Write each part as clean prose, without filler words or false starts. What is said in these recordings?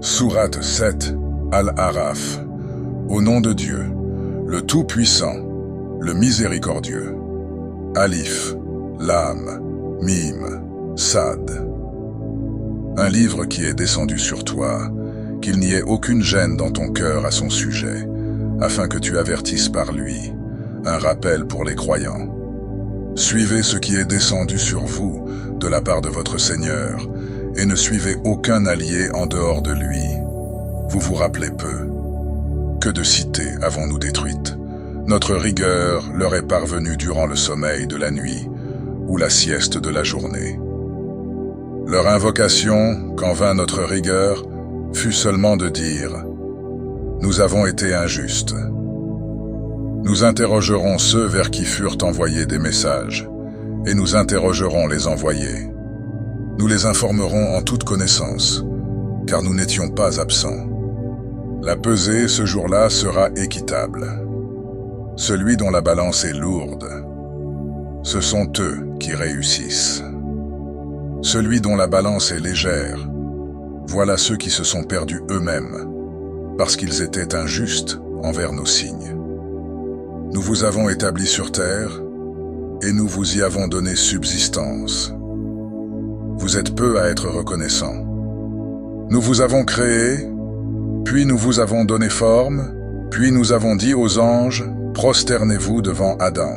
Sourate 7, Al-Araf. Au nom de Dieu, le Tout-Puissant, le Miséricordieux. Alif, Lam, Mim, Sad. Un livre qui est descendu sur toi, qu'il n'y ait aucune gêne dans ton cœur à son sujet, afin que tu avertisses par lui, un rappel pour les croyants. Suivez ce qui est descendu sur vous de la part de votre Seigneur, et ne suivez aucun allié en dehors de lui. Vous vous rappelez peu. Que de cités avons-nous détruites? Notre rigueur leur est parvenue durant le sommeil de la nuit ou la sieste de la journée. Leur invocation, quand vint notre rigueur, fut seulement de dire « Nous avons été injustes ». Nous interrogerons ceux vers qui furent envoyés des messages, et nous interrogerons les envoyés. Nous les informerons en toute connaissance, car nous n'étions pas absents. La pesée ce jour-là sera équitable. Celui dont la balance est lourde, ce sont eux qui réussissent. Celui dont la balance est légère, voilà ceux qui se sont perdus eux-mêmes, parce qu'ils étaient injustes envers nos signes. Nous vous avons établis sur terre, et nous vous y avons donné subsistance. Vous êtes peu à être reconnaissants. Nous vous avons créé, puis nous vous avons donné forme, puis nous avons dit aux anges, prosternez-vous devant Adam.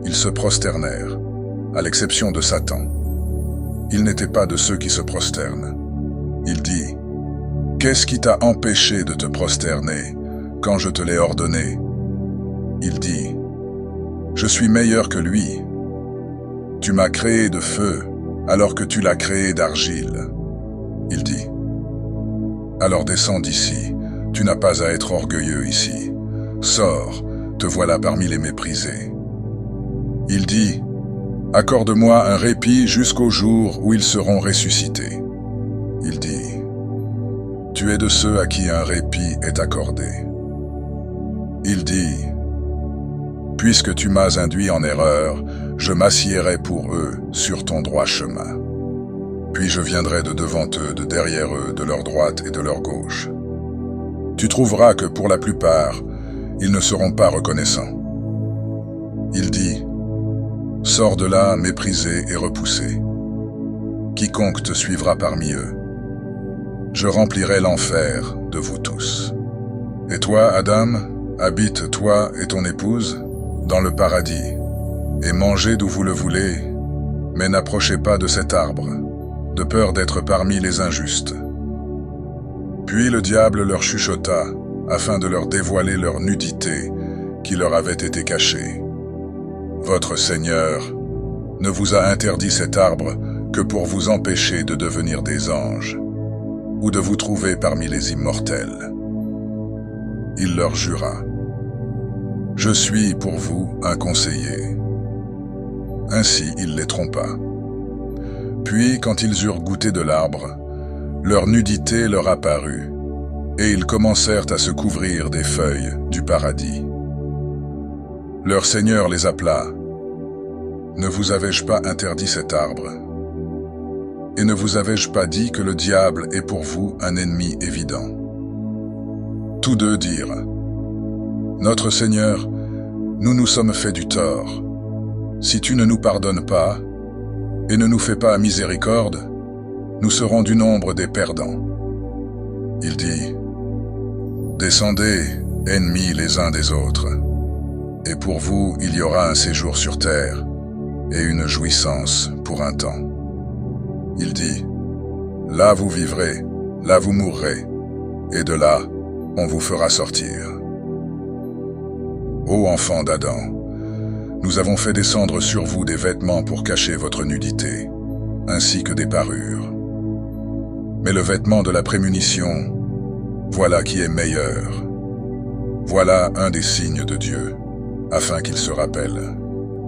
Ils se prosternèrent, à l'exception de Satan. Il n'était pas de ceux qui se prosternent. Il dit, qu'est-ce qui t'a empêché de te prosterner quand je te l'ai ordonné? Il dit, je suis meilleur que lui. Tu m'as créé de feu, alors que tu l'as créé d'argile. Il dit, alors descends d'ici, tu n'as pas à être orgueilleux ici. Sors, te voilà parmi les méprisés. Il dit, accorde-moi un répit jusqu'au jour où ils seront ressuscités. Il dit, tu es de ceux à qui un répit est accordé. Il dit, puisque tu m'as induit en erreur, je m'assiérai pour eux sur ton droit chemin. Puis je viendrai de devant eux, de derrière eux, de leur droite et de leur gauche. Tu trouveras que pour la plupart, ils ne seront pas reconnaissants. Il dit, sors de là méprisé et repoussé. Quiconque te suivra parmi eux. Je remplirai l'enfer de vous tous. Et toi, Adam, habite toi et ton épouse dans le paradis, et mangez d'où vous le voulez, mais n'approchez pas de cet arbre, de peur d'être parmi les injustes. Puis le diable leur chuchota, afin de leur dévoiler leur nudité qui leur avait été cachée. Votre Seigneur ne vous a interdit cet arbre que pour vous empêcher de devenir des anges, ou de vous trouver parmi les immortels. Il leur jura, je suis pour vous un conseiller. Ainsi il les trompa. Puis, quand ils eurent goûté de l'arbre, leur nudité leur apparut, et ils commencèrent à se couvrir des feuilles du paradis. Leur Seigneur les appela. Ne vous avais-je pas interdit cet arbre? Et ne vous avais-je pas dit que le diable est pour vous un ennemi évident? Tous deux dirent, notre Seigneur, nous nous sommes fait du tort. Si tu ne nous pardonnes pas, et ne nous fais pas miséricorde, nous serons du nombre des perdants. Il dit, descendez, ennemis les uns des autres, et pour vous il y aura un séjour sur terre, et une jouissance pour un temps. Il dit, là vous vivrez, là vous mourrez, et de là on vous fera sortir. Ô enfants d'Adam, nous avons fait descendre sur vous des vêtements pour cacher votre nudité, ainsi que des parures. Mais le vêtement de la prémunition, voilà qui est meilleur. Voilà un des signes de Dieu, afin qu'il se rappelle.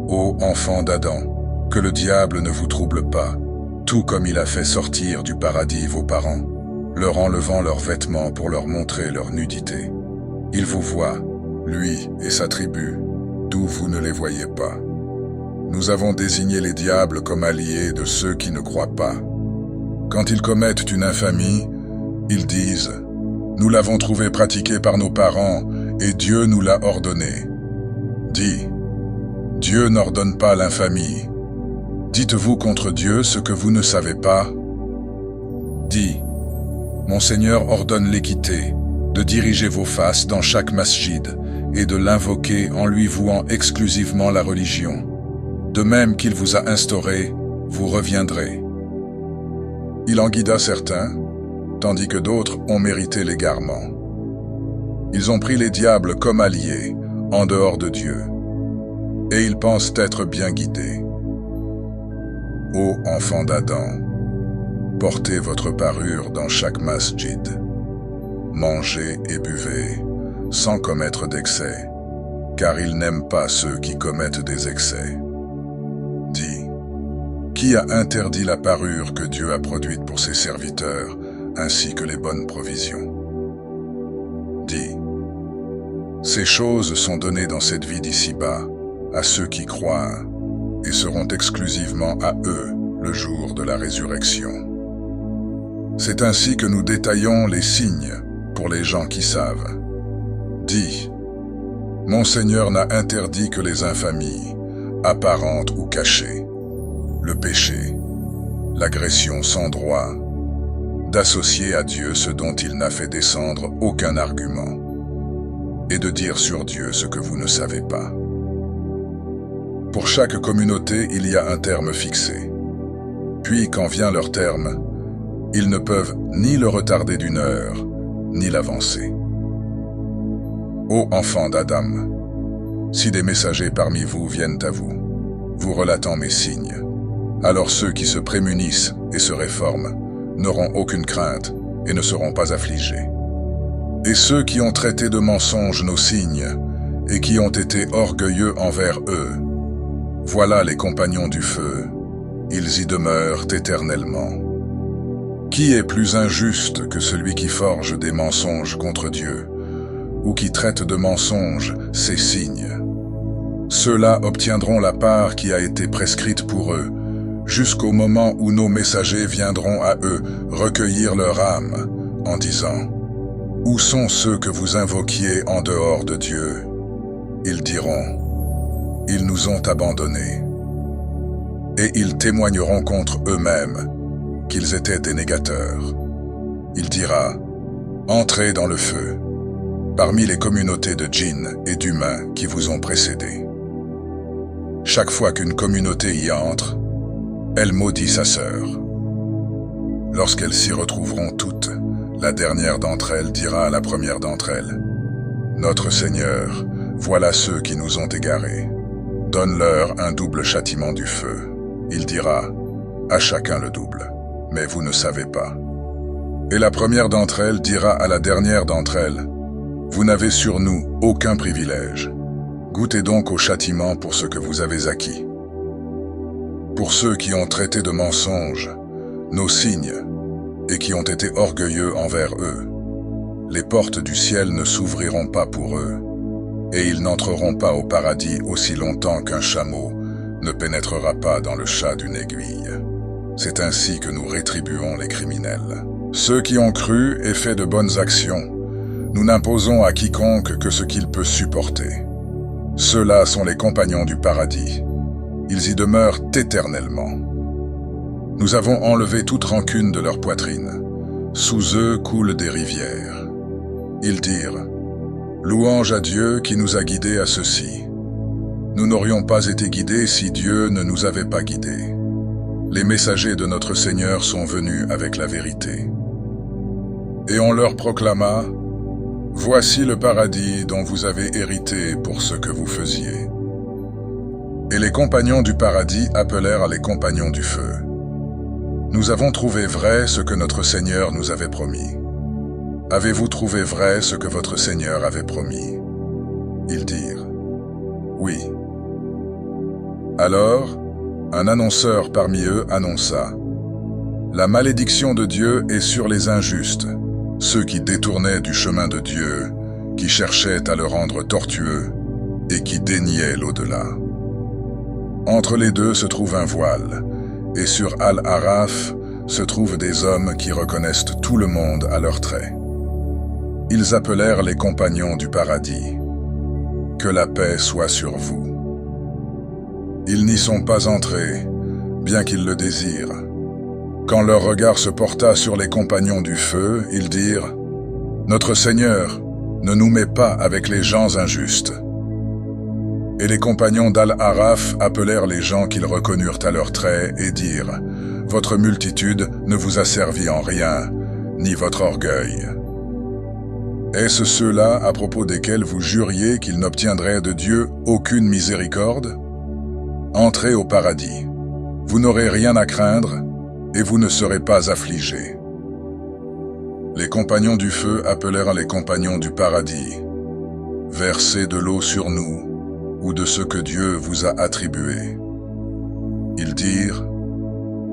Ô enfants d'Adam, que le diable ne vous trouble pas, tout comme il a fait sortir du paradis vos parents, leur enlevant leurs vêtements pour leur montrer leur nudité. Il vous voit, lui et sa tribu, d'où vous ne les voyez pas. Nous avons désigné les diables comme alliés de ceux qui ne croient pas. Quand ils commettent une infamie, Ils disent, nous l'avons trouvé pratiqué par nos parents et Dieu nous l'a ordonné. Dis, Dieu n'ordonne pas l'infamie. Dites-vous contre Dieu ce que vous ne savez pas? Dis, mon Seigneur ordonne l'équité, de diriger vos faces dans chaque masjid et de l'invoquer en lui vouant exclusivement la religion. De même qu'il vous a instauré, vous reviendrez. Il en guida certains, tandis que d'autres ont mérité l'égarement. Ils ont pris les diables comme alliés, en dehors de Dieu, et ils pensent être bien guidés. Ô enfants d'Adam, portez votre parure dans chaque masjid. Mangez et buvez, sans commettre d'excès, car il n'aime pas ceux qui commettent des excès. Dis, qui a interdit la parure que Dieu a produite pour ses serviteurs, ainsi que les bonnes provisions? Dis, ces choses sont données dans cette vie d'ici-bas, à ceux qui croient, et seront exclusivement à eux le jour de la résurrection. C'est ainsi que nous détaillons les signes pour les gens qui savent. Dis, mon Seigneur n'a interdit que les infamies, apparentes ou cachées, le péché, l'agression sans droit, d'associer à Dieu ce dont il n'a fait descendre aucun argument, et de dire sur Dieu ce que vous ne savez pas. Pour chaque communauté, il y a un terme fixé. Puis, quand vient leur terme, ils ne peuvent ni le retarder d'une heure, ni l'avancer. Ô enfants d'Adam, si des messagers parmi vous viennent à vous, vous relatant mes signes, alors ceux qui se prémunissent et se réforment n'auront aucune crainte et ne seront pas affligés. Et ceux qui ont traité de mensonges nos signes et qui ont été orgueilleux envers eux, voilà les compagnons du feu, ils y demeurent éternellement. Qui est plus injuste que celui qui forge des mensonges contre Dieu, ou qui traite de mensonges ses signes? Ceux-là obtiendront la part qui a été prescrite pour eux, jusqu'au moment où nos messagers viendront à eux recueillir leur âme, en disant, « Où sont ceux que vous invoquiez en dehors de Dieu ?» Ils diront, « Ils nous ont abandonnés. » Et ils témoigneront contre eux-mêmes qu'ils étaient des négateurs. Il dira, « Entrez dans le feu, parmi les communautés de djinns et d'humains qui vous ont précédés. » Chaque fois qu'une communauté y entre, elle maudit sa sœur. Lorsqu'elles s'y retrouveront toutes, la dernière d'entre elles dira à la première d'entre elles, « Notre Seigneur, voilà ceux qui nous ont égarés. Donne-leur un double châtiment du feu. » Il dira, « À chacun le double, mais vous ne savez pas. » Et la première d'entre elles dira à la dernière d'entre elles, « Vous n'avez sur nous aucun privilège. Goûtez donc au châtiment pour ce que vous avez acquis. » Pour ceux qui ont traité de mensonges nos signes et qui ont été orgueilleux envers eux, les portes du ciel ne s'ouvriront pas pour eux, et ils n'entreront pas au paradis aussi longtemps qu'un chameau ne pénétrera pas dans le chat d'une aiguille. C'est ainsi que nous rétribuons les criminels. Ceux qui ont cru et fait de bonnes actions, nous n'imposons à quiconque que ce qu'il peut supporter. Ceux-là sont les compagnons du paradis. Ils y demeurent éternellement. Nous avons enlevé toute rancune de leur poitrine. Sous eux coulent des rivières. Ils dirent, « Louange à Dieu qui nous a guidés à ceci. Nous n'aurions pas été guidés si Dieu ne nous avait pas guidés. Les messagers de notre Seigneur sont venus avec la vérité. » Et on leur proclama, « Voici le paradis dont vous avez hérité pour ce que vous faisiez. » Et les compagnons du paradis appelèrent les compagnons du feu. « Nous avons trouvé vrai ce que notre Seigneur nous avait promis. Avez-vous trouvé vrai ce que votre Seigneur avait promis? » Ils dirent, « Oui. » Alors, un annonceur parmi eux annonça, « La malédiction de Dieu est sur les injustes, ceux qui détournaient du chemin de Dieu, qui cherchaient à le rendre tortueux et qui déniaient l'au-delà. » Entre les deux se trouve un voile, et sur Al-Araf se trouvent des hommes qui reconnaissent tout le monde à leurs traits. Ils appelèrent les compagnons du paradis. Que la paix soit sur vous. Ils n'y sont pas entrés, bien qu'ils le désirent. Quand leur regard se porta sur les compagnons du feu, ils dirent « Notre Seigneur, ne nous mets pas avec les gens injustes. » Et les compagnons d'Al-Araf appelèrent les gens qu'ils reconnurent à leurs traits et dirent « Votre multitude ne vous a servi en rien, ni votre orgueil. » Est-ce ceux-là à propos desquels vous juriez qu'ils n'obtiendraient de Dieu aucune miséricorde? Entrez au paradis, vous n'aurez rien à craindre et vous ne serez pas affligés. Les compagnons du feu appelèrent les compagnons du paradis. Versez de l'eau sur nous, ou de ce que Dieu vous a attribué. Ils dirent,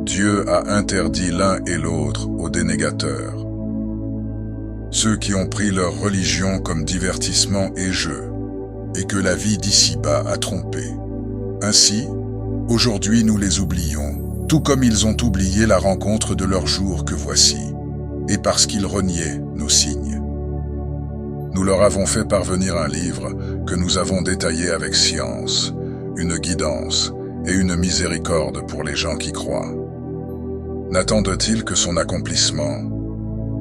Dieu a interdit l'un et l'autre aux dénégateurs, ceux qui ont pris leur religion comme divertissement et jeu, et que la vie d'ici-bas a trompé. Ainsi, aujourd'hui nous les oublions, tout comme ils ont oublié la rencontre de leur jour que voici, et parce qu'ils reniaient nos signes. Nous leur avons fait parvenir un livre que nous avons détaillé avec science, une guidance et une miséricorde pour les gens qui croient. N'attendent-ils que son accomplissement?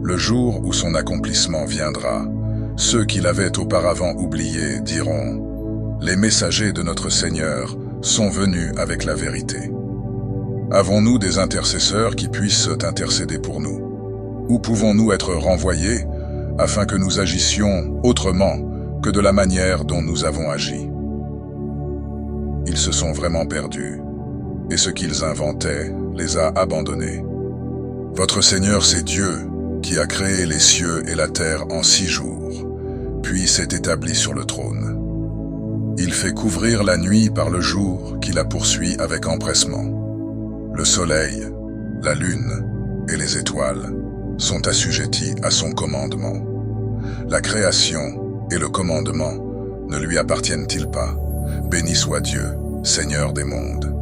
Le jour où son accomplissement viendra, ceux qui l'avaient auparavant oublié diront « Les messagers de notre Seigneur sont venus avec la vérité. » Avons-nous des intercesseurs qui puissent intercéder pour nous? Où pouvons-nous être renvoyés afin que nous agissions autrement que de la manière dont nous avons agi? Ils se sont vraiment perdus, et ce qu'ils inventaient les a abandonnés. Votre Seigneur, c'est Dieu, qui a créé les cieux et la terre en 6 jours, puis s'est établi sur le trône. Il fait couvrir la nuit par le jour qui la poursuit avec empressement. Le soleil, la lune et les étoiles sont assujettis à son commandement. La création et le commandement ne lui appartiennent-ils pas? Béni soit Dieu, Seigneur des mondes.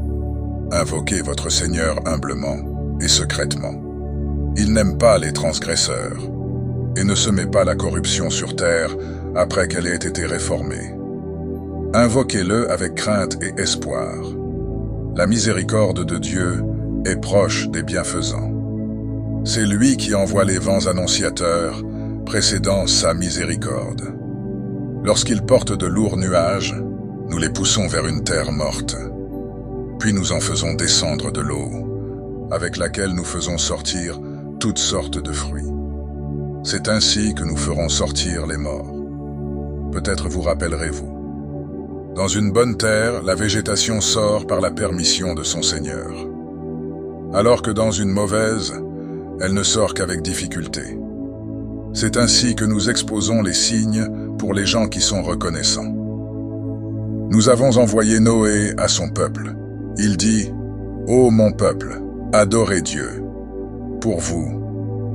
Invoquez votre Seigneur humblement et secrètement. Il n'aime pas les transgresseurs et ne se met pas la corruption sur terre après qu'elle ait été réformée. Invoquez-le avec crainte et espoir. La miséricorde de Dieu est proche des bienfaisants. C'est lui qui envoie les vents annonciateurs, précédant sa miséricorde. Lorsqu'ils portent de lourds nuages, nous les poussons vers une terre morte. Puis nous en faisons descendre de l'eau, avec laquelle nous faisons sortir toutes sortes de fruits. C'est ainsi que nous ferons sortir les morts. Peut-être vous rappellerez-vous. Dans une bonne terre, la végétation sort par la permission de son Seigneur, alors que dans une mauvaise, elle ne sort qu'avec difficulté. C'est ainsi que nous exposons les signes pour les gens qui sont reconnaissants. Nous avons envoyé Noé à son peuple. Il dit, « Ô mon peuple, adorez Dieu. Pour vous,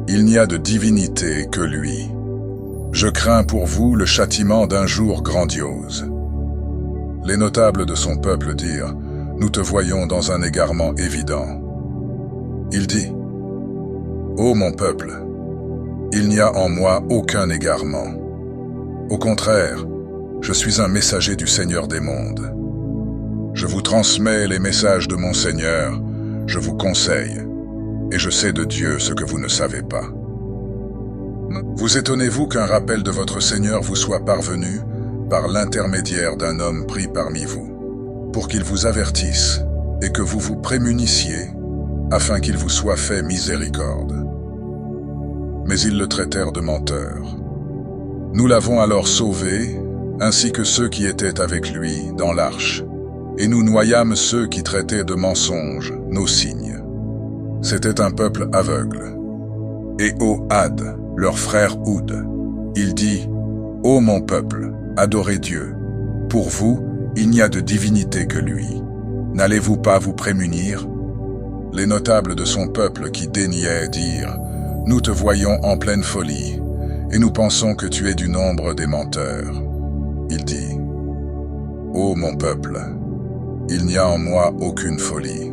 il n'y a de divinité que lui. Je crains pour vous le châtiment d'un jour grandiose. » Les notables de son peuple dirent, « Nous te voyons dans un égarement évident. » Il dit, « Ô mon peuple, il n'y a en moi aucun égarement. Au contraire, je suis un messager du Seigneur des mondes. Je vous transmets les messages de mon Seigneur, je vous conseille, et je sais de Dieu ce que vous ne savez pas. Vous étonnez-vous qu'un rappel de votre Seigneur vous soit parvenu par l'intermédiaire d'un homme pris parmi vous, pour qu'il vous avertisse et que vous vous prémunissiez, afin qu'il vous soit fait miséricorde. » Mais ils le traitèrent de menteur. Nous l'avons alors sauvé, ainsi que ceux qui étaient avec lui dans l'arche, et nous noyâmes ceux qui traitaient de mensonges nos signes. C'était un peuple aveugle. Et au Had, leur frère Houd, il dit, « Ô mon peuple, adorez Dieu. Pour vous, il n'y a de divinité que lui. N'allez-vous pas vous prémunir ?» Les notables de son peuple qui déniaient dirent, « Nous te voyons en pleine folie, et nous pensons que tu es du nombre des menteurs. » Il dit, « Ô mon peuple, il n'y a en moi aucune folie.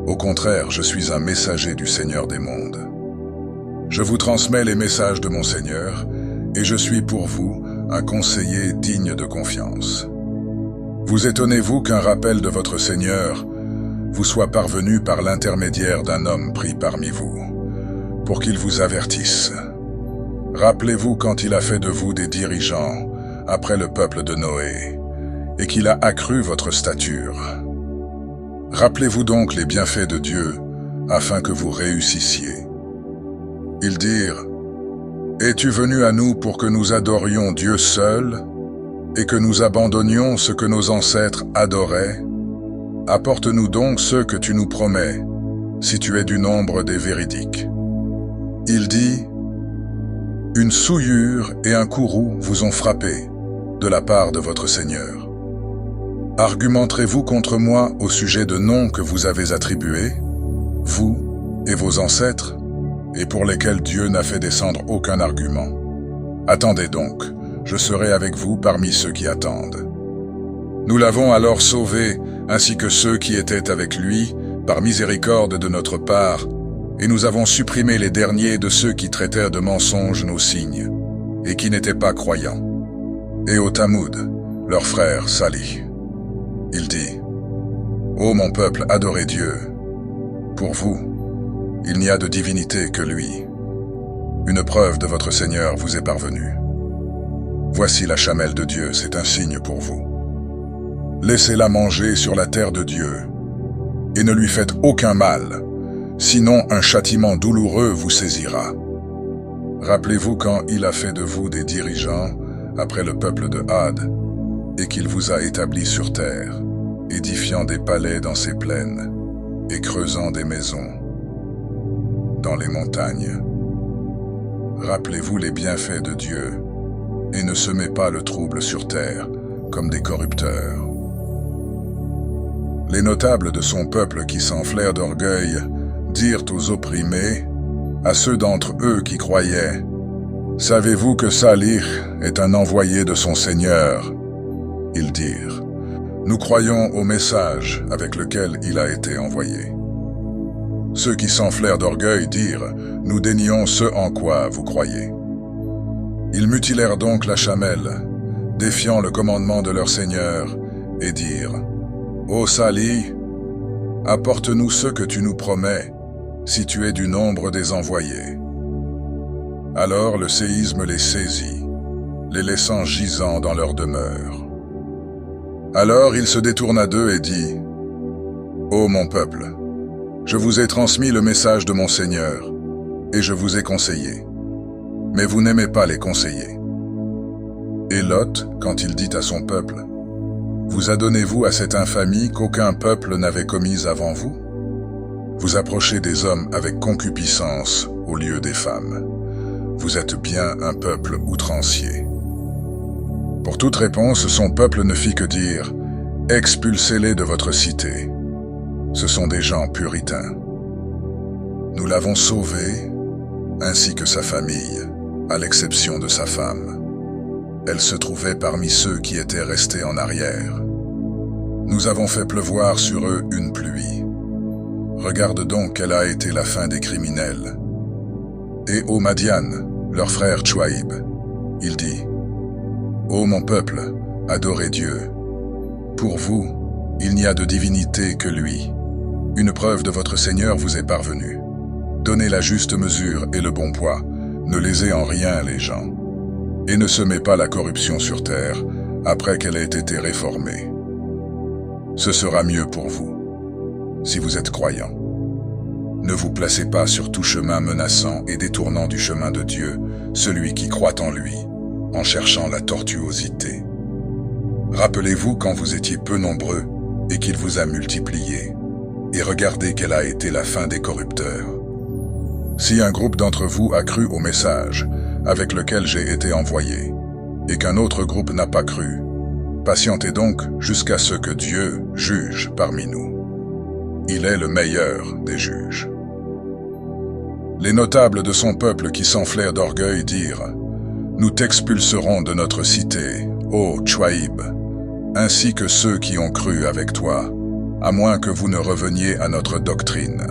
Au contraire, je suis un messager du Seigneur des mondes. Je vous transmets les messages de mon Seigneur, et je suis pour vous un conseiller digne de confiance. Vous étonnez-vous qu'un rappel de votre Seigneur vous soit parvenu par l'intermédiaire d'un homme pris parmi vous, pour qu'il vous avertisse. Rappelez-vous quand il a fait de vous des dirigeants après le peuple de Noé, et qu'il a accru votre stature. Rappelez-vous donc les bienfaits de Dieu, afin que vous réussissiez. Ils dirent, « Es-tu venu à nous pour que nous adorions Dieu seul, et que nous abandonnions ce que nos ancêtres adoraient? Apporte-nous donc ceux que tu nous promets, si tu es du nombre des véridiques. » Il dit, « Une souillure et un courroux vous ont frappé de la part de votre Seigneur. Argumenterez-vous contre moi au sujet de noms que vous avez attribués, vous et vos ancêtres, et pour lesquels Dieu n'a fait descendre aucun argument? Attendez donc, je serai avec vous parmi ceux qui attendent. » Nous l'avons alors sauvé, ainsi que ceux qui étaient avec lui, par miséricorde de notre part, et nous avons supprimé les derniers de ceux qui traitèrent de mensonges nos signes, et qui n'étaient pas croyants. Et au Tamoud, leur frère Salih, il dit, « Ô mon peuple, adorez Dieu. Pour vous, il n'y a de divinité que lui. Une preuve de votre Seigneur vous est parvenue. Voici la chamelle de Dieu, c'est un signe pour vous. Laissez-la manger sur la terre de Dieu, et ne lui faites aucun mal, sinon un châtiment douloureux vous saisira. Rappelez-vous quand il a fait de vous des dirigeants après le peuple de Had, et qu'il vous a établis sur terre, édifiant des palais dans ses plaines, et creusant des maisons dans les montagnes. Rappelez-vous les bienfaits de Dieu, et ne semez pas le trouble sur terre, comme des corrupteurs. Les notables de son peuple qui s'enflèrent d'orgueil dirent aux opprimés, à ceux d'entre eux qui croyaient, « Savez-vous que Salih est un envoyé de son Seigneur ?» Ils dirent, « Nous croyons au message avec lequel il a été envoyé. » Ceux qui s'enflèrent d'orgueil dirent, « Nous dénions ce en quoi vous croyez. » Ils mutilèrent donc la chamelle, défiant le commandement de leur Seigneur, et dirent, « Ô Salih, apporte-nous ce que tu nous promets, si tu es du nombre des envoyés. » Alors le séisme les saisit, les laissant gisant dans leur demeure. Alors il se détourna d'eux et dit, « Ô mon peuple, je vous ai transmis le message de mon Seigneur, et je vous ai conseillé. Mais vous n'aimez pas les conseillers. » Et Lot, quand il dit à son peuple, « Vous adonnez-vous à cette infamie qu'aucun peuple n'avait commise avant vous? Vous approchez des hommes avec concupiscence au lieu des femmes. Vous êtes bien un peuple outrancier. » Pour toute réponse, son peuple ne fit que dire, « Expulsez-les de votre cité. Ce sont des gens puritains. » Nous l'avons sauvé, ainsi que sa famille, à l'exception de sa femme. Elle se trouvait parmi ceux qui étaient restés en arrière. Nous avons fait pleuvoir sur eux une pluie. Regarde donc quelle a été la fin des criminels. Et au Madian, leur frère Tchouaïb, il dit, « Ô mon peuple, adorez Dieu. Pour vous, il n'y a de divinité que lui. Une preuve de votre Seigneur vous est parvenue. Donnez la juste mesure et le bon poids, ne lésez en rien les gens. Et ne semez pas la corruption sur terre, après qu'elle ait été réformée. Ce sera mieux pour vous, si vous êtes croyants. Ne vous placez pas sur tout chemin menaçant et détournant du chemin de Dieu, celui qui croit en lui, en cherchant la tortuosité. Rappelez-vous quand vous étiez peu nombreux et qu'il vous a multipliés, et regardez quelle a été la fin des corrupteurs. Si un groupe d'entre vous a cru au message avec lequel j'ai été envoyé, et qu'un autre groupe n'a pas cru, patientez donc jusqu'à ce que Dieu juge parmi nous. Il est le meilleur des juges. Les notables de son peuple qui s'enflèrent d'orgueil dirent, « Nous t'expulserons de notre cité, ô Tchouaïb, ainsi que ceux qui ont cru avec toi, à moins que vous ne reveniez à notre doctrine. »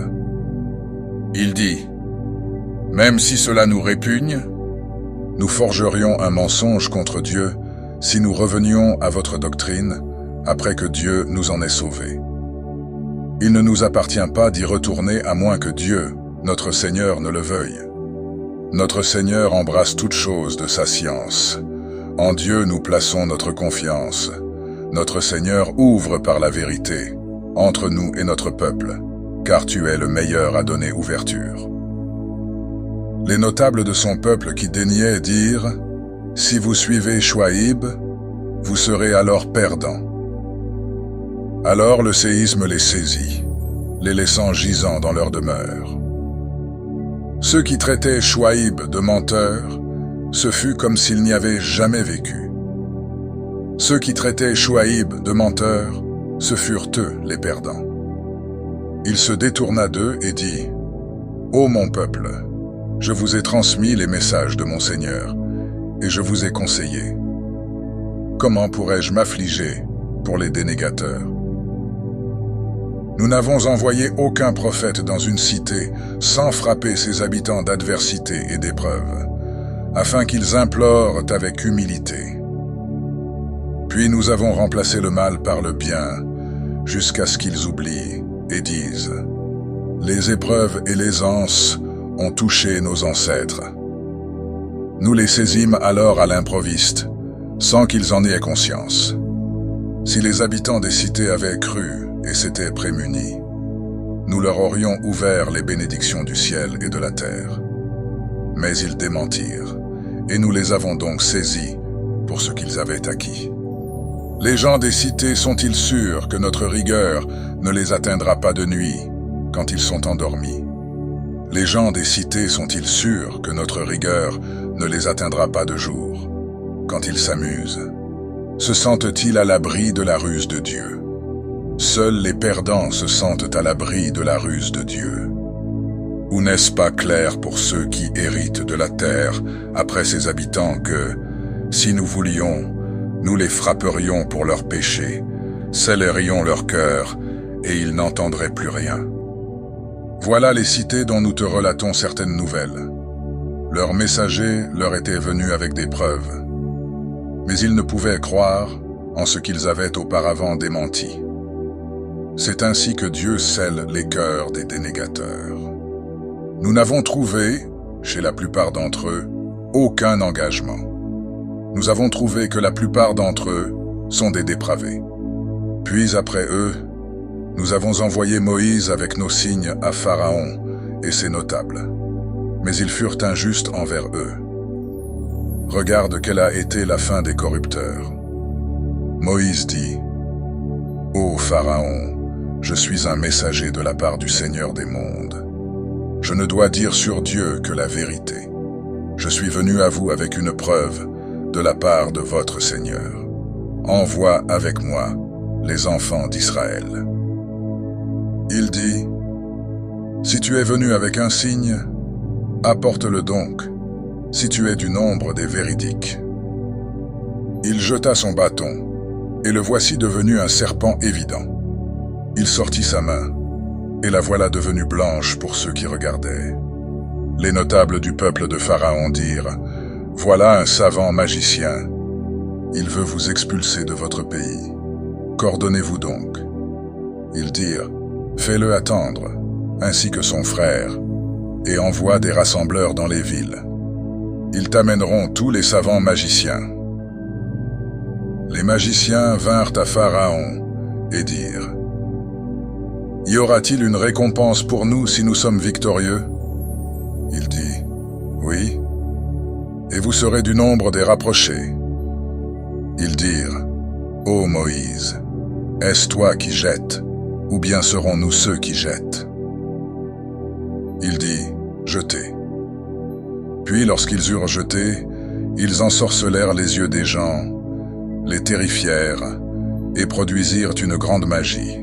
Il dit, « Même si cela nous répugne, nous forgerions un mensonge contre Dieu si nous revenions à votre doctrine après que Dieu nous en ait sauvés. Il ne nous appartient pas d'y retourner à moins que Dieu, notre Seigneur, ne le veuille. Notre Seigneur embrasse toutes choses de sa science. En Dieu nous plaçons notre confiance. Notre Seigneur ouvre par la vérité, entre nous et notre peuple, car tu es le meilleur à donner ouverture. » Les notables de son peuple qui daignaient dirent, « Si vous suivez Chouaïb, vous serez alors perdants. » Alors le séisme les saisit, les laissant gisants dans leur demeure. Ceux qui traitaient Chouaïb de menteur, ce fut comme s'il n'y avait jamais vécu. Ceux qui traitaient Chouaïb de menteur, ce furent eux les perdants. Il se détourna d'eux et dit, « Ô mon peuple, je vous ai transmis les messages de mon Seigneur, et je vous ai conseillé. Comment pourrais-je m'affliger pour les dénégateurs? Nous n'avons envoyé aucun prophète dans une cité sans frapper ses habitants d'adversité et d'épreuves, afin qu'ils implorent avec humilité. Puis nous avons remplacé le mal par le bien, jusqu'à ce qu'ils oublient et disent, « Les épreuves et les anses ont touché nos ancêtres. » Nous les saisîmes alors à l'improviste, sans qu'ils en aient conscience. Si les habitants des cités avaient cru et s'étaient prémunis, nous leur aurions ouvert les bénédictions du ciel et de la terre. Mais ils démentirent, et nous les avons donc saisis pour ce qu'ils avaient acquis. Les gens des cités sont-ils sûrs que notre rigueur ne les atteindra pas de nuit, quand ils sont endormis? Les gens des cités sont-ils sûrs que notre rigueur ne les atteindra pas de jour, quand ils s'amusent? Se sentent-ils à l'abri de la ruse de Dieu? Seuls les perdants se sentent à l'abri de la ruse de Dieu. Ou n'est-ce pas clair pour ceux qui héritent de la terre après ses habitants que, si nous voulions, nous les frapperions pour leurs péchés, scellerions leur cœur, et ils n'entendraient plus rien? Voilà les cités dont nous te relatons certaines nouvelles. Leurs messagers leur étaient venus avec des preuves, mais ils ne pouvaient croire en ce qu'ils avaient auparavant démenti. C'est ainsi que Dieu scelle les cœurs des dénégateurs. Nous n'avons trouvé, chez la plupart d'entre eux, aucun engagement. Nous avons trouvé que la plupart d'entre eux sont des dépravés. Puis après eux, nous avons envoyé Moïse avec nos signes à Pharaon et ses notables. Mais ils furent injustes envers eux. Regarde quelle a été la fin des corrupteurs. Moïse dit, « Ô Pharaon, je suis un messager de la part du Seigneur des mondes. Je ne dois dire sur Dieu que la vérité. Je suis venu à vous avec une preuve de la part de votre Seigneur. Envoie avec moi les enfants d'Israël. » Il dit, « Si tu es venu avec un signe, apporte-le donc, si tu es du nombre des véridiques. » Il jeta son bâton, et le voici devenu un serpent évident. Il sortit sa main, et la voilà devenue blanche pour ceux qui regardaient. Les notables du peuple de Pharaon dirent, « Voilà un savant magicien. Il veut vous expulser de votre pays. Qu'ordonnez-vous donc? » Ils dirent, « Fais-le attendre, ainsi que son frère, et envoie des rassembleurs dans les villes. Ils t'amèneront tous les savants magiciens. » Les magiciens vinrent à Pharaon et dirent, « Y aura-t-il une récompense pour nous si nous sommes victorieux? » Il dit, « Oui, et vous serez du nombre des rapprochés. » Ils dirent, « Ô Moïse, est-ce toi qui jettes, ou bien serons-nous ceux qui jettent? » Il dit, « Jetez. » Puis lorsqu'ils eurent jeté, ils ensorcelèrent les yeux des gens, les terrifièrent et produisirent une grande magie.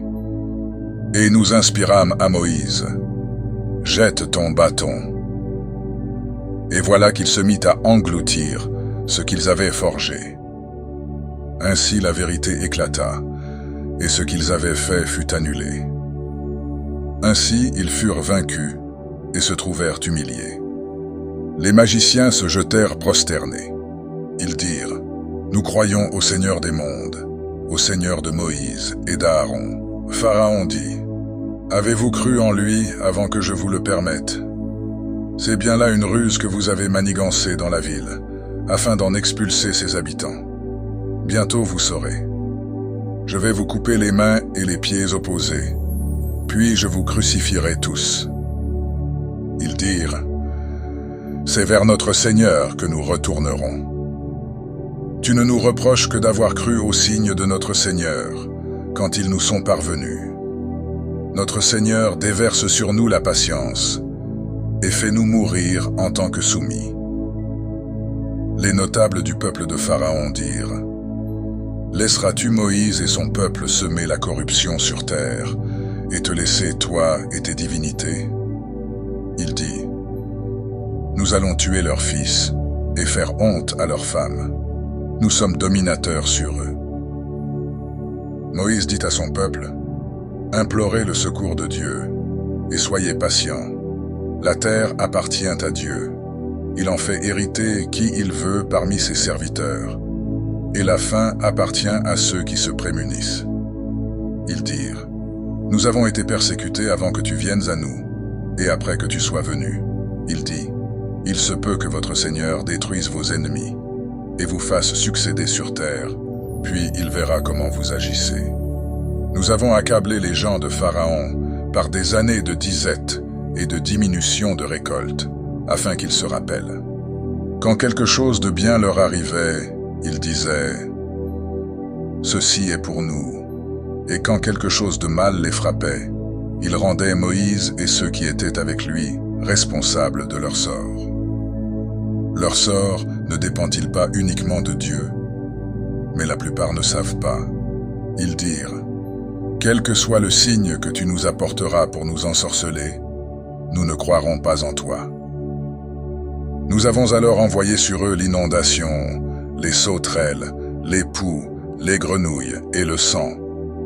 Et nous inspirâmes à Moïse, « Jette ton bâton. » Et voilà qu'il se mit à engloutir ce qu'ils avaient forgé. Ainsi la vérité éclata, et ce qu'ils avaient fait fut annulé. Ainsi ils furent vaincus et se trouvèrent humiliés. Les magiciens se jetèrent prosternés. Ils dirent: Nous croyons au Seigneur des mondes, au Seigneur de Moïse et d'Aaron. Pharaon dit: Avez-vous cru en lui avant que je vous le permette? C'est bien là une ruse que vous avez manigancée dans la ville, afin d'en expulser ses habitants. Bientôt vous saurez. Je vais vous couper les mains et les pieds opposés, puis je vous crucifierai tous. Ils dirent: C'est vers notre Seigneur que nous retournerons. Tu ne nous reproches que d'avoir cru aux signes de notre Seigneur, quand ils nous sont parvenus. Notre Seigneur déverse sur nous la patience, et fait-nous mourir en tant que soumis. Les notables du peuple de Pharaon dirent: Laisseras-tu Moïse et son peuple semer la corruption sur terre, et te laisser, toi et tes divinités? Il dit: Nous allons tuer leurs fils, et faire honte à leurs femmes. Nous sommes dominateurs sur eux. Moïse dit à son peuple: Implorez le secours de Dieu, et soyez patients. La terre appartient à Dieu. Il en fait hériter qui il veut parmi ses serviteurs. Et la fin appartient à ceux qui se prémunissent. Ils dirent: Nous avons été persécutés avant que tu viennes à nous, et après que tu sois venu. Il dit: Il se peut que votre Seigneur détruise vos ennemis, et vous fasse succéder sur terre, puis il verra comment vous agissez. Nous avons accablé les gens de Pharaon par des années de disette et de diminution de récolte, afin qu'ils se rappellent. Quand quelque chose de bien leur arrivait, ils disaient: Ceci est pour nous. Et quand quelque chose de mal les frappait, ils rendaient Moïse et ceux qui étaient avec lui responsables de leur sort. Leur sort ne dépend-il pas uniquement de Dieu? Mais la plupart ne savent pas. Ils dirent: Quel que soit le signe que tu nous apporteras pour nous ensorceler, nous ne croirons pas en toi. Nous avons alors envoyé sur eux l'inondation, les sauterelles, les poux, les grenouilles et le sang,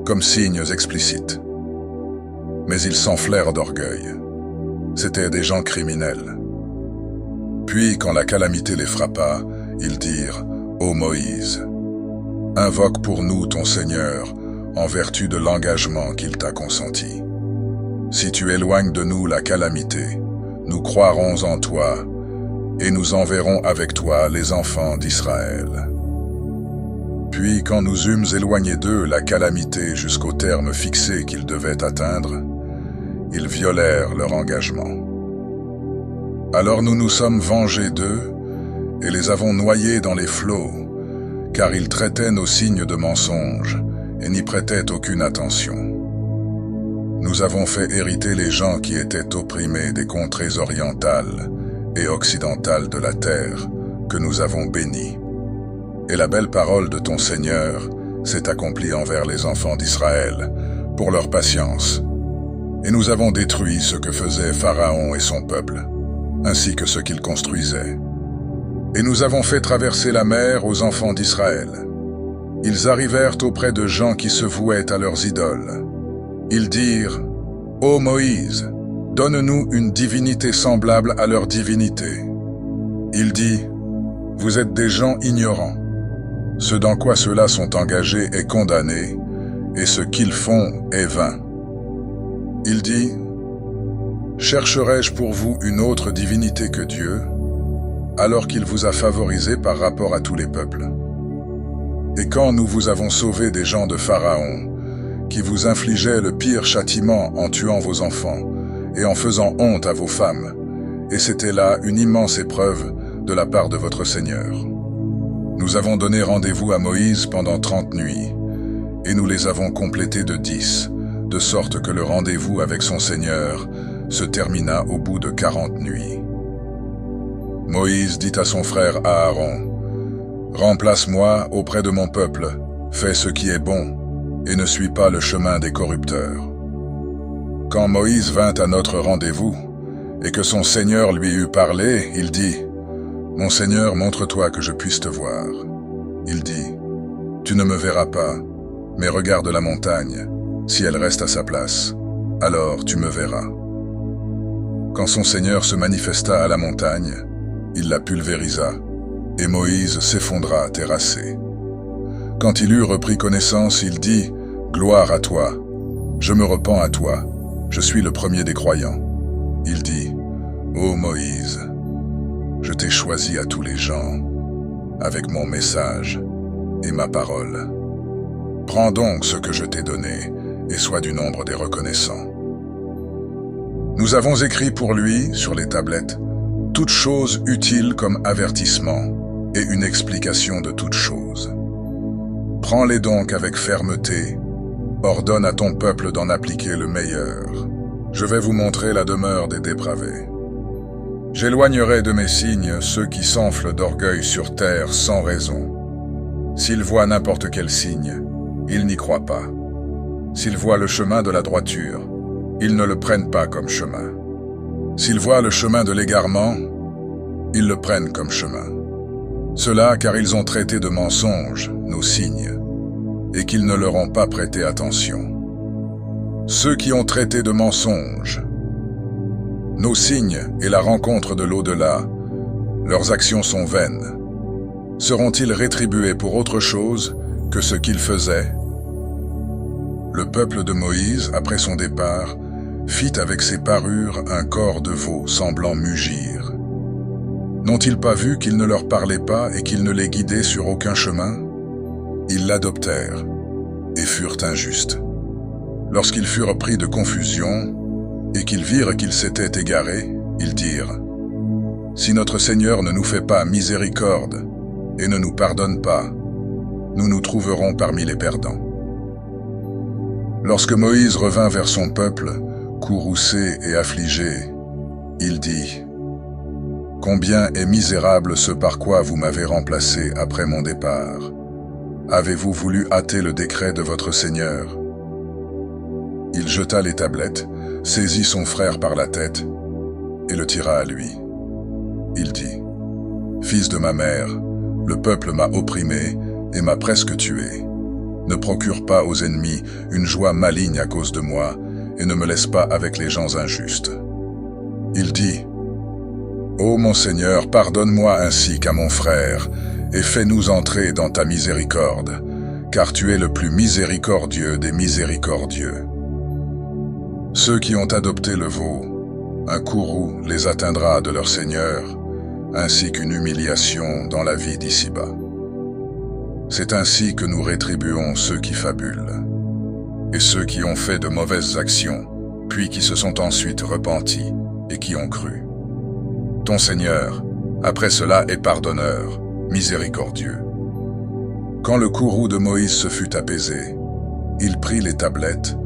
comme signes explicites. Mais ils s'enflèrent d'orgueil. C'étaient des gens criminels. Puis, quand la calamité les frappa, ils dirent: Ô Moïse, invoque pour nous ton Seigneur, en vertu de l'engagement qu'il t'a consenti. Si tu éloignes de nous la calamité, nous croirons en toi, et nous enverrons avec toi les enfants d'Israël. Puis, quand nous eûmes éloigné d'eux la calamité jusqu'au terme fixé qu'ils devaient atteindre, ils violèrent leur engagement. Alors nous nous sommes vengés d'eux, et les avons noyés dans les flots, car ils traitaient nos signes de mensonges, et n'y prêtaient aucune attention. Nous avons fait hériter les gens qui étaient opprimés des contrées orientales et occidentales de la terre, que nous avons bénis. Et la belle parole de ton Seigneur s'est accomplie envers les enfants d'Israël, pour leur patience. Et nous avons détruit ce que faisait Pharaon et son peuple, ainsi que ce qu'il construisait. Et nous avons fait traverser la mer aux enfants d'Israël. Ils arrivèrent auprès de gens qui se vouaient à leurs idoles. Ils dirent: Ô Moïse, donne-nous une divinité semblable à leur divinité. Il dit: Vous êtes des gens ignorants. Ce dans quoi ceux-là sont engagés est condamné, et ce qu'ils font est vain. Il dit: Chercherai-je pour vous une autre divinité que Dieu, alors qu'il vous a favorisé par rapport à tous les peuples? Et quand nous vous avons sauvé des gens de Pharaon, qui vous infligeaient le pire châtiment en tuant vos enfants et en faisant honte à vos femmes, et c'était là une immense épreuve de la part de votre Seigneur. Nous avons donné rendez-vous à Moïse pendant 30 nuits, et nous les avons complétées de 10, de sorte que le rendez-vous avec son Seigneur se termina au bout de 40 nuits. Moïse dit à son frère Aaron: Remplace-moi auprès de mon peuple, fais ce qui est bon, et ne suis pas le chemin des corrupteurs. Quand Moïse vint à notre rendez-vous, et que son Seigneur lui eut parlé, il dit: Mon Seigneur, montre-toi que je puisse te voir. Il dit: Tu ne me verras pas, Mais regarde la montagne, si elle reste à sa place, alors tu me verras. » Quand son Seigneur se manifesta à la montagne, il la pulvérisa, et Moïse s'effondra terrassé. Quand il eut repris connaissance, il dit « Gloire à toi, je me repens à toi, je suis le premier des croyants. » Il dit « Ô Moïse, je t'ai choisi à tous les gens, avec mon message et ma parole. Prends donc ce que je t'ai donné, et sois du nombre des reconnaissants. » Nous avons écrit pour lui, sur les tablettes, toutes choses utiles comme avertissement et une explication de toutes choses. Prends-les donc avec fermeté, ordonne à ton peuple d'en appliquer le meilleur. Je vais vous montrer la demeure des dépravés. J'éloignerai de mes signes ceux qui s'enflent d'orgueil sur terre sans raison. S'ils voient n'importe quel signe, ils n'y croient pas. S'ils voient le chemin de la droiture, ils ne le prennent pas comme chemin. S'ils voient le chemin de l'égarement, ils le prennent comme chemin. Cela car ils ont traité de mensonges nos signes, et qu'ils ne leur ont pas prêté attention. Ceux qui ont traité de mensonges nos signes et la rencontre de l'au-delà, leurs actions sont vaines. Seront-ils rétribués pour autre chose que ce qu'ils faisaient? Le peuple de Moïse, après son départ, fit avec ses parures un corps de veau semblant mugir. N'ont-ils pas vu qu'il ne leur parlait pas et qu'il ne les guidait sur aucun chemin? Ils l'adoptèrent et furent injustes. Lorsqu'ils furent pris de confusion et qu'ils virent qu'ils s'étaient égarés, ils dirent « Si notre Seigneur ne nous fait pas miséricorde et ne nous pardonne pas, nous nous trouverons parmi les perdants. » Lorsque Moïse revint vers son peuple, courroucé et affligé, il dit « Combien est misérable ce par quoi vous m'avez remplacé après mon départ. Avez-vous voulu hâter le décret de votre Seigneur ?» Il jeta les tablettes, saisit son frère par la tête et le tira à lui. Il dit « Fils de ma mère, le peuple m'a opprimé et m'a presque tué. Ne procure pas aux ennemis une joie maligne à cause de moi et ne me laisse pas avec les gens injustes. » Il dit « Ô mon Seigneur, pardonne-moi ainsi qu'à mon frère et fais-nous entrer dans ta miséricorde, car tu es le plus miséricordieux des miséricordieux. » Ceux qui ont adopté le veau, un courroux les atteindra de leur Seigneur, ainsi qu'une humiliation dans la vie d'ici-bas. C'est ainsi que nous rétribuons ceux qui fabulent, et ceux qui ont fait de mauvaises actions, puis qui se sont ensuite repentis et qui ont cru. Ton Seigneur, après cela, est pardonneur, miséricordieux. Quand le courroux de Moïse se fut apaisé, il prit les tablettes,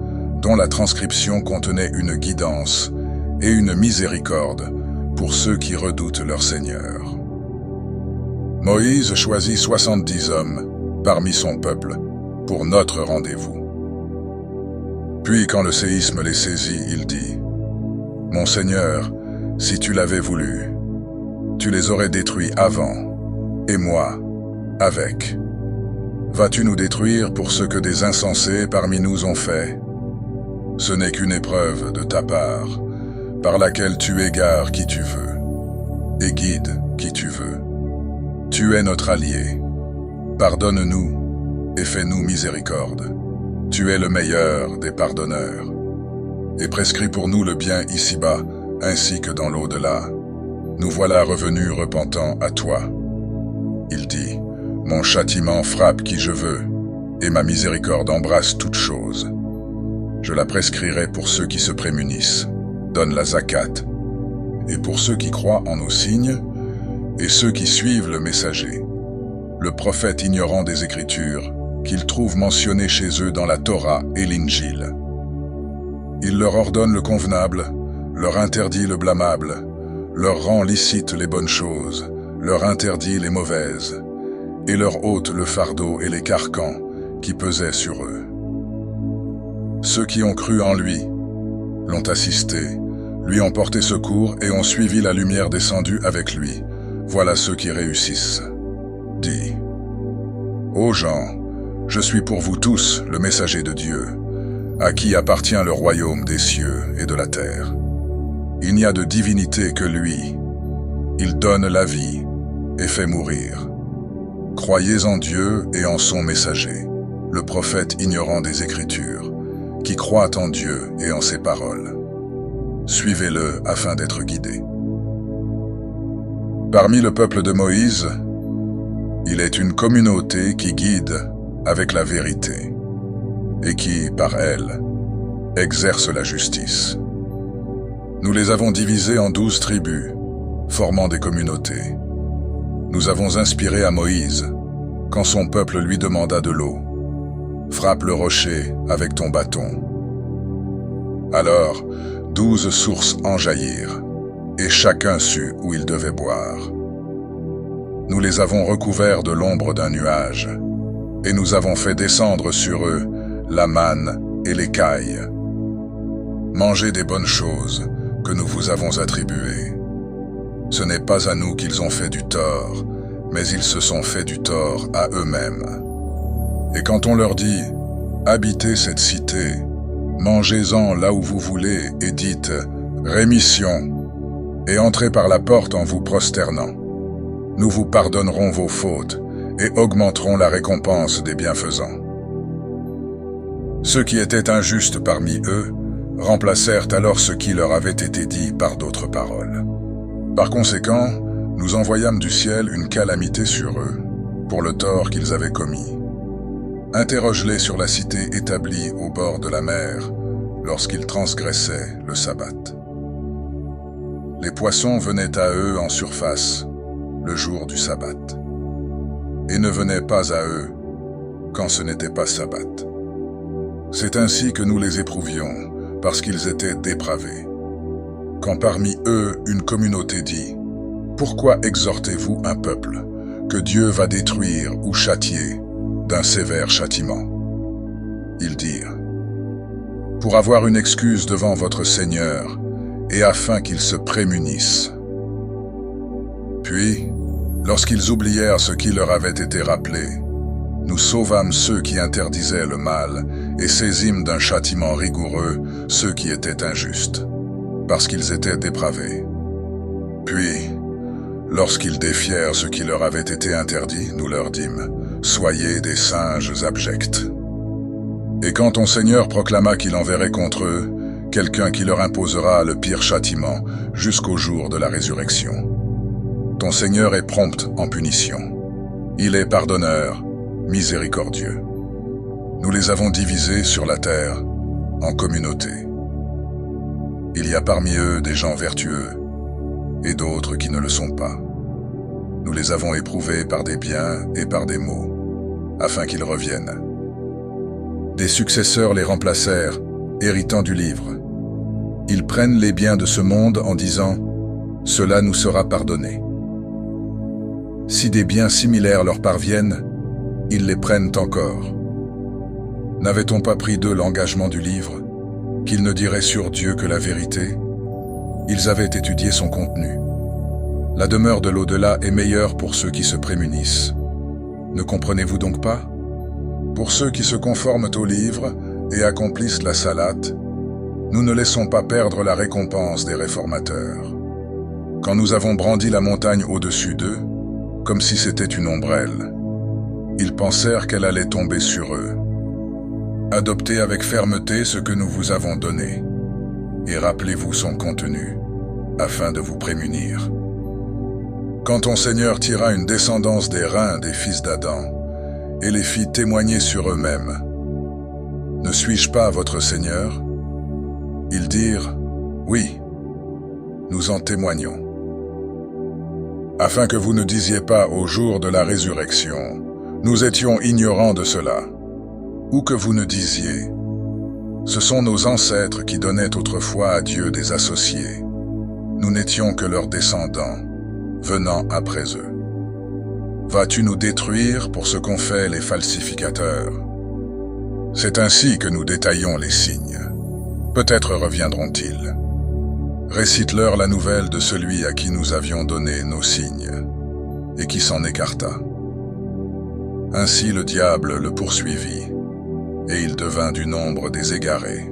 dont la transcription contenait une guidance et une miséricorde pour ceux qui redoutent leur Seigneur. Moïse choisit 70 hommes parmi son peuple pour notre rendez-vous. Puis quand le séisme les saisit, il dit « Mon Seigneur, si tu l'avais voulu, tu les aurais détruits avant, et moi, avec. Vas-tu nous détruire pour ce que des insensés parmi nous ont fait? Ce n'est qu'une épreuve de ta part, par laquelle tu égares qui tu veux, et guides qui tu veux. Tu es notre allié. Pardonne-nous et fais-nous miséricorde. Tu es le meilleur des pardonneurs. Et prescris pour nous le bien ici-bas, ainsi que dans l'au-delà. Nous voilà revenus repentants à toi. » Il dit, « Mon châtiment frappe qui je veux, et ma miséricorde embrasse toutes choses. Je la prescrirai pour ceux qui se prémunissent, donne la zakat, et pour ceux qui croient en nos signes, et ceux qui suivent le messager, le prophète ignorant des Écritures, qu'ils trouvent mentionnés chez eux dans la Torah et l'Injil. Il leur ordonne le convenable, leur interdit le blâmable, leur rend licite les bonnes choses, leur interdit les mauvaises, et leur ôte le fardeau et les carcans qui pesaient sur eux. Ceux qui ont cru en lui, l'ont assisté, lui ont porté secours et ont suivi la lumière descendue avec lui. Voilà ceux qui réussissent. Dis, ô gens, Je suis pour vous tous le messager de Dieu, à qui appartient le royaume des cieux et de la terre. Il n'y a de divinité que lui. Il donne la vie et fait mourir. Croyez en Dieu et en son messager, le prophète ignorant des Écritures, qui croit en Dieu et en ses paroles. Suivez-le afin d'être guidé. Parmi le peuple de Moïse, il est une communauté qui guide avec la vérité et qui, par elle, exerce la justice. Nous les avons divisés en 12 tribus, formant des communautés. Nous avons inspiré à Moïse, quand son peuple lui demanda de l'eau. Frappe le rocher avec ton bâton. Alors, 12 sources en jaillirent, et chacun sut où il devait boire. Nous les avons recouverts de l'ombre d'un nuage, et nous avons fait descendre sur eux la manne et l'écaille. Mangez des bonnes choses que nous vous avons attribuées. Ce n'est pas à nous qu'ils ont fait du tort, mais ils se sont fait du tort à eux-mêmes. Et quand on leur dit « Habitez cette cité, mangez-en là où vous voulez et dites « Rémission » et entrez par la porte en vous prosternant. Nous vous pardonnerons vos fautes et augmenterons la récompense des bienfaisants. » Ceux qui étaient injustes parmi eux remplacèrent alors ce qui leur avait été dit par d'autres paroles. Par conséquent, nous envoyâmes du ciel une calamité sur eux, pour le tort qu'ils avaient commis. Interroge-les sur la cité établie au bord de la mer, lorsqu'ils transgressaient le sabbat. Les poissons venaient à eux en surface, le jour du sabbat, et ne venaient pas à eux quand ce n'était pas sabbat. C'est ainsi que nous les éprouvions, parce qu'ils étaient dépravés. Quand parmi eux une communauté dit « Pourquoi exhortez-vous un peuple que Dieu va détruire ou châtier d'un sévère châtiment ?» Ils dirent « Pour avoir une excuse devant votre Seigneur et afin qu'ils se prémunissent. » Puis, lorsqu'ils oublièrent ce qui leur avait été rappelé, nous sauvâmes ceux qui interdisaient le mal et saisîmes d'un châtiment rigoureux ceux qui étaient injustes, parce qu'ils étaient dépravés. Puis, lorsqu'ils défièrent ce qui leur avait été interdit, nous leur dîmes « Soyez des singes abjects. » Et quand ton Seigneur proclama qu'il enverrait contre eux quelqu'un qui leur imposera le pire châtiment jusqu'au jour de la résurrection. Ton Seigneur est prompt en punition. Il est pardonneur, miséricordieux. Nous les avons divisés sur la terre en communautés. Il y a parmi eux des gens vertueux et d'autres qui ne le sont pas. Nous les avons éprouvés par des biens et par des maux, afin qu'ils reviennent. Des successeurs les remplacèrent, héritant du livre. Ils prennent les biens de ce monde en disant « Cela nous sera pardonné ». Si des biens similaires leur parviennent, ils les prennent encore. N'avait-on pas pris d'eux l'engagement du livre, qu'ils ne diraient sur Dieu que la vérité? Ils avaient étudié son contenu. La demeure de l'au-delà est meilleure pour ceux qui se prémunissent. Ne comprenez-vous donc pas? Pour ceux qui se conforment au livre et accomplissent la salate, nous ne laissons pas perdre la récompense des réformateurs. Quand nous avons brandi la montagne au-dessus d'eux, comme si c'était une ombrelle, ils pensèrent qu'elle allait tomber sur eux. Adoptez avec fermeté ce que nous vous avons donné, et rappelez-vous son contenu, afin de vous prémunir. Quand ton Seigneur tira une descendance des reins des fils d'Adam, et les fit témoigner sur eux-mêmes, ne suis-je pas votre Seigneur? Ils dirent, oui, nous en témoignons. Afin que vous ne disiez pas au jour de la résurrection, nous étions ignorants de cela, ou que vous ne disiez, ce sont nos ancêtres qui donnaient autrefois à Dieu des associés, nous n'étions que leurs descendants, venant après eux. Vas-tu nous détruire pour ce qu'ont fait les falsificateurs? C'est ainsi que nous détaillons les signes. Peut-être reviendront-ils. Récite-leur la nouvelle de celui à qui nous avions donné nos signes, et qui s'en écarta. Ainsi le diable le poursuivit, et il devint du nombre des égarés.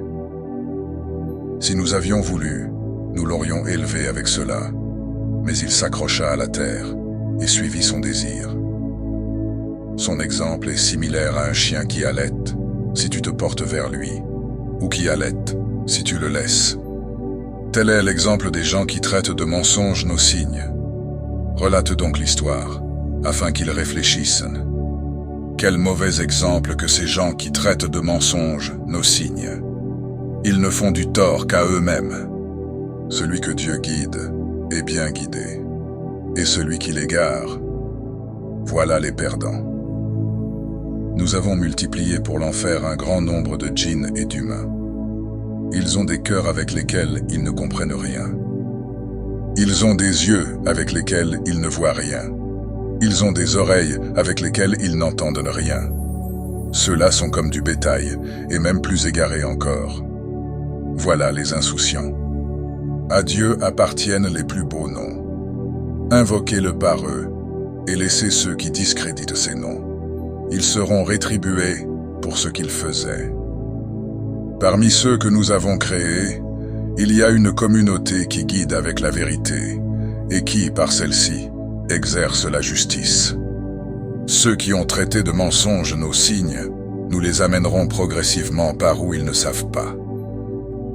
Si nous avions voulu, nous l'aurions élevé avec cela, mais il s'accrocha à la terre et suivit son désir. Son exemple est similaire à un chien qui halète si tu te portes vers lui, ou qui halète si tu le laisses. Tel est l'exemple des gens qui traitent de mensonges nos signes. Relate donc l'histoire, afin qu'ils réfléchissent. Quel mauvais exemple que ces gens qui traitent de mensonges nos signes. Ils ne font du tort qu'à eux-mêmes. Celui que Dieu guide est bien guidé, et celui qui l'égare, voilà les perdants. Nous avons multiplié pour l'enfer un grand nombre de djinns et d'humains. Ils ont des cœurs avec lesquels ils ne comprennent rien. Ils ont des yeux avec lesquels ils ne voient rien. Ils ont des oreilles avec lesquelles ils n'entendent rien. Ceux-là sont comme du bétail, et même plus égarés encore. Voilà les insouciants. À Dieu appartiennent les plus beaux noms. Invoquez-le par eux, et laissez ceux qui discréditent ces noms. Ils seront rétribués pour ce qu'ils faisaient. Parmi ceux que nous avons créés, il y a une communauté qui guide avec la vérité, et qui, par celle-ci, exerce la justice. Ceux qui ont traité de mensonges nos signes, nous les amènerons progressivement par où ils ne savent pas.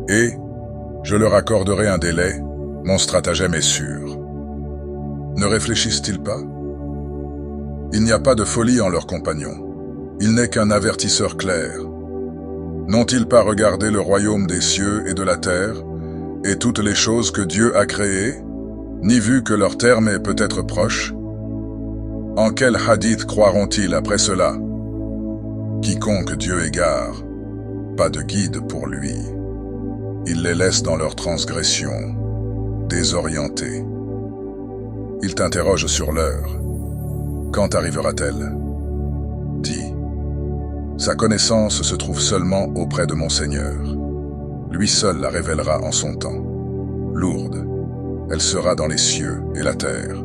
Et, je leur accorderai un délai, mon stratagème est sûr. Ne réfléchissent-ils pas? Il n'y a pas de folie en leur compagnon. Il n'est qu'un avertisseur clair. N'ont-ils pas regardé le royaume des cieux et de la terre, et toutes les choses que Dieu a créées, ni vu que leur terme est peut-être proche? En quel hadith croiront-ils après cela? Quiconque Dieu égare, pas de guide pour lui. Il les laisse dans leur transgression, désorientés. Il t'interroge sur l'heure. Quand arrivera-t-elle? Dis. Sa connaissance se trouve seulement auprès de mon Seigneur. Lui seul la révélera en son temps. Lourde, elle sera dans les cieux et la terre.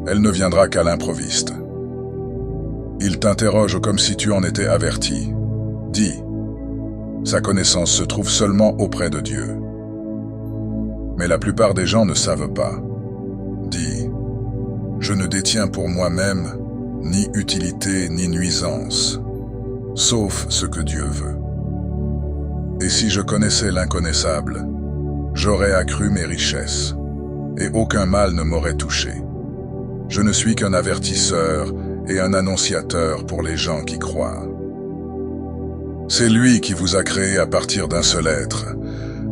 Elle ne viendra qu'à l'improviste. Il t'interroge comme si tu en étais averti. Dis. Sa connaissance se trouve seulement auprès de Dieu. Mais la plupart des gens ne savent pas. Dis. Je ne détiens pour moi-même ni utilité ni nuisance, sauf ce que Dieu veut. Et si je connaissais l'inconnaissable, j'aurais accru mes richesses, et aucun mal ne m'aurait touché. Je ne suis qu'un avertisseur et un annonciateur pour les gens qui croient. C'est lui qui vous a créé à partir d'un seul être,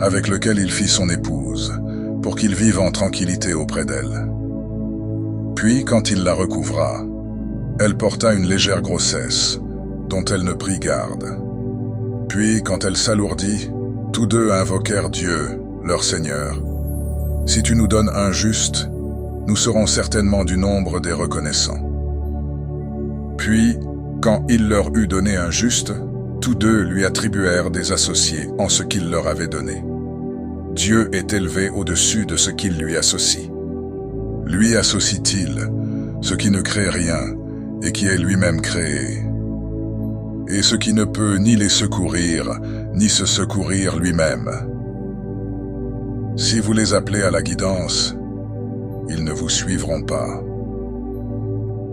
avec lequel il fit son épouse, pour qu'il vive en tranquillité auprès d'elle. Puis, quand il la recouvra, elle porta une légère grossesse, dont elle ne prit garde. Puis, quand elle s'alourdit, tous deux invoquèrent Dieu, leur Seigneur. Si tu nous donnes un juste, nous serons certainement du nombre des reconnaissants. Puis, quand il leur eut donné un juste, tous deux lui attribuèrent des associés en ce qu'il leur avait donné. Dieu est élevé au-dessus de ce qu'il lui associe. Lui associe-t-il ce qui ne crée rien et qui est lui-même créé, et ce qui ne peut ni les secourir, ni se secourir lui-même. Si vous les appelez à la guidance, ils ne vous suivront pas.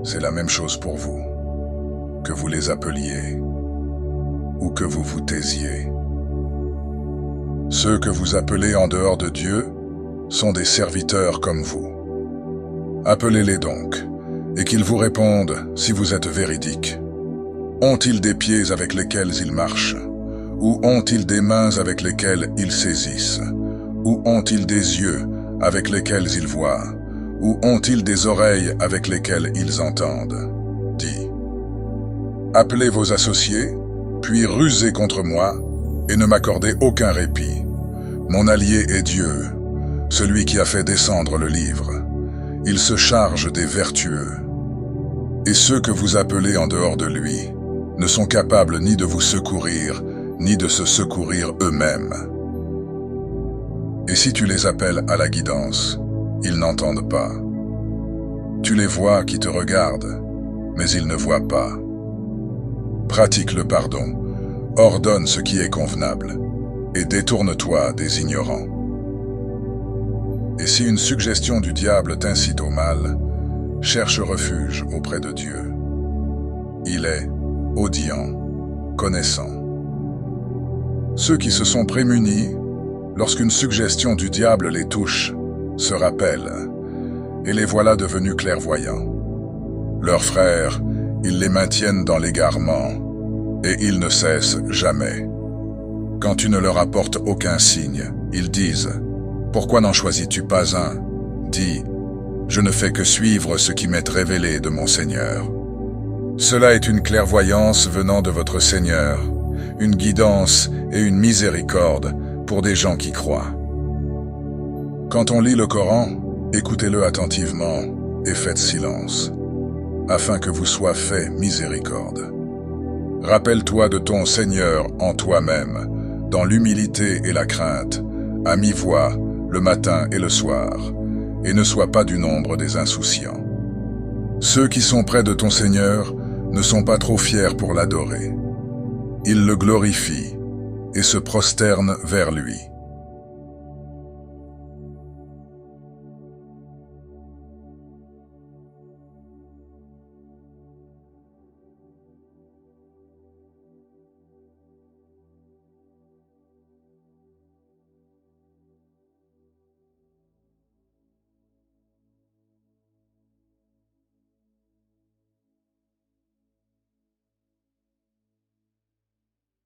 C'est la même chose pour vous, que vous les appeliez ou que vous vous taisiez. Ceux que vous appelez en dehors de Dieu sont des serviteurs comme vous. Appelez-les donc, et qu'ils vous répondent si vous êtes véridiques. Ont-ils des pieds avec lesquels ils marchent? Ou ont-ils des mains avec lesquelles ils saisissent? Ou ont-ils des yeux avec lesquels ils voient? Ou ont-ils des oreilles avec lesquelles ils entendent? Dis. Appelez vos associés, puis rusez contre moi, et ne m'accordez aucun répit. Mon allié est Dieu, celui qui a fait descendre le livre. Il se charge des vertueux. Et ceux que vous appelez en dehors de lui ne sont capables ni de vous secourir, ni de se secourir eux-mêmes. Et si tu les appelles à la guidance, ils n'entendent pas. Tu les vois qui te regardent, mais ils ne voient pas. pratique le pardon, ordonne ce qui est convenable, et détourne-toi des ignorants. Et si une suggestion du diable t'incite au mal, cherche refuge auprès de Dieu. Il est audient, connaissant. Ceux qui se sont prémunis, lorsqu'une suggestion du diable les touche, se rappellent, et les voilà devenus clairvoyants. Leurs frères, ils les maintiennent dans l'égarement, et ils ne cessent jamais. Quand tu ne leur apportes aucun signe, ils disent « Pourquoi n'en choisis-tu pas un ?» Dis « Je ne fais que suivre ce qui m'est révélé de mon Seigneur. » Cela est une clairvoyance venant de votre Seigneur, une guidance et une miséricorde pour des gens qui croient. Quand on lit le Coran, écoutez-le attentivement et faites silence, afin que vous soit fait miséricorde. Rappelle-toi de ton Seigneur en toi-même, dans l'humilité et la crainte, à mi-voix, le matin et le soir, et ne sois pas du nombre des insouciants. Ceux qui sont près de ton Seigneur ne sont pas trop fiers pour l'adorer. Ils le glorifient et se prosternent vers lui.